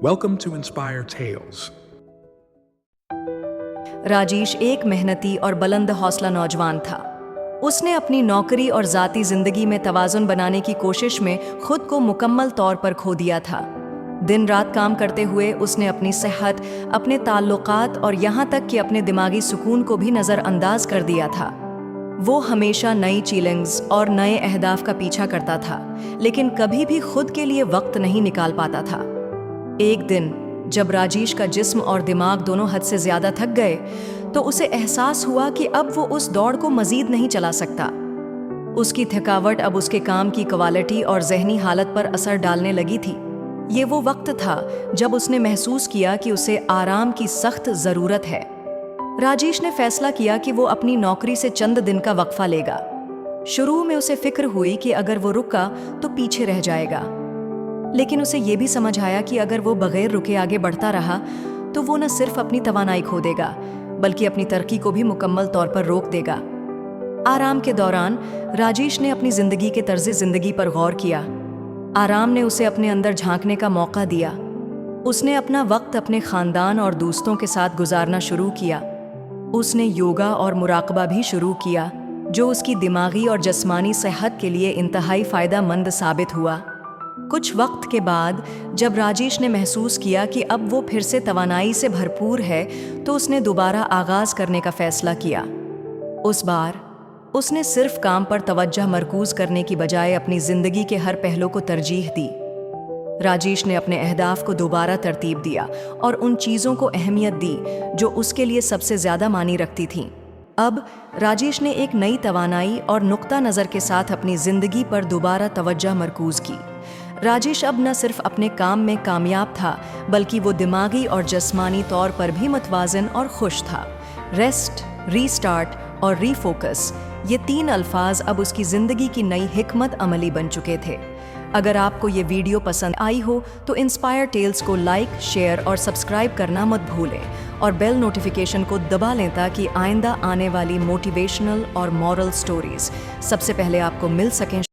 Welcome to Inspire Tales. Rajesh एक मेहनती और बुलंद हौसला नौजवान था। उसने अपनी नौकरी और ज़ाती ज़िंदगी में तवाज़ुन बनाने की कोशिश में खुद को मुकम्मल तौर पर खो दिया था। दिन रात काम करते हुए उसने अपनी सेहत, अपने ताल्लुकात और यहाँ तक कि अपने दिमागी सुकून को भी नज़रअंदाज कर दिया था। वो हमेशा नई चैलेंज और नए अहदाफ का पीछा करता था, लेकिन कभी भी खुद के लिए वक्त नहीं निकाल पाता था। एक दिन जब राजेश का जिस्म और दिमाग दोनों हद से ज़्यादा थक गए, तो उसे एहसास हुआ कि अब वो उस दौड़ को मज़ीद नहीं चला सकता। उसकी थकावट अब उसके काम की क्वालिटी और ज़हनी हालत पर असर डालने लगी थी। ये वो वक्त था जब उसने महसूस किया कि उसे आराम की सख्त ज़रूरत है। राजेश ने फैसला किया कि वो अपनी नौकरी से चंद दिन का वक्फा लेगा। शुरू में उसे फिक्र हुई कि अगर वो रुका तो पीछे रह जाएगा, लेकिन उसे ये भी समझ आया कि अगर वो बगैर रुके आगे बढ़ता रहा तो वो न सिर्फ अपनी तवानाई खो देगा, बल्कि अपनी तरक्की को भी मुकम्मल तौर पर रोक देगा। आराम के दौरान राजेश ने अपनी ज़िंदगी के तर्ज़ ज़िंदगी पर गौर किया। आराम ने उसे अपने अंदर झांकने का मौका दिया। उसने अपना वक्त अपने ख़ानदान और दोस्तों के साथ गुजारना शुरू किया। उसने योगा और मुराकबा भी शुरू किया, जो उसकी दिमागी और जिस्मानी सेहत के लिए इंतहाई फ़ायदेमंद साबित हुआ। कुछ वक्त के बाद जब राजेश ने महसूस किया कि अब वो फिर से तवानाई से भरपूर है, तो उसने दोबारा आगाज़ करने का फ़ैसला किया। उस बार उसने सिर्फ काम पर तवज्जो मरकूज़ करने की बजाय अपनी ज़िंदगी के हर पहलू को तरजीह दी। राजेश ने अपने अहदाफ को दोबारा तरतीब दिया और उन चीज़ों को अहमियत दी जो उसके लिए सबसे ज़्यादा मानी रखती थीं। अब राजेश ने एक नई तवानाई और नुक्ता नज़र के साथ अपनी ज़िंदगी पर दोबारा तवज्जो मरकूज़ की। राजेश अब न सिर्फ अपने काम में कामयाब था, बल्कि वो दिमागी और जिस्मानी तौर पर भी मुतवाज़िन और खुश था। रेस्ट, रीस्टार्ट और रीफोकस, ये 3 अल्फाज अब उसकी ज़िंदगी की नई हिकमत अमली बन चुके थे। अगर आपको ये वीडियो पसंद आई हो तो इंस्पायर टेल्स को लाइक, शेयर और सब्सक्राइब करना मत भूलें और बेल नोटिफिकेशन को दबा लें ताकि आइंदा आने वाली मोटिवेशनल और मॉरल स्टोरीज सबसे पहले आपको मिल सकें।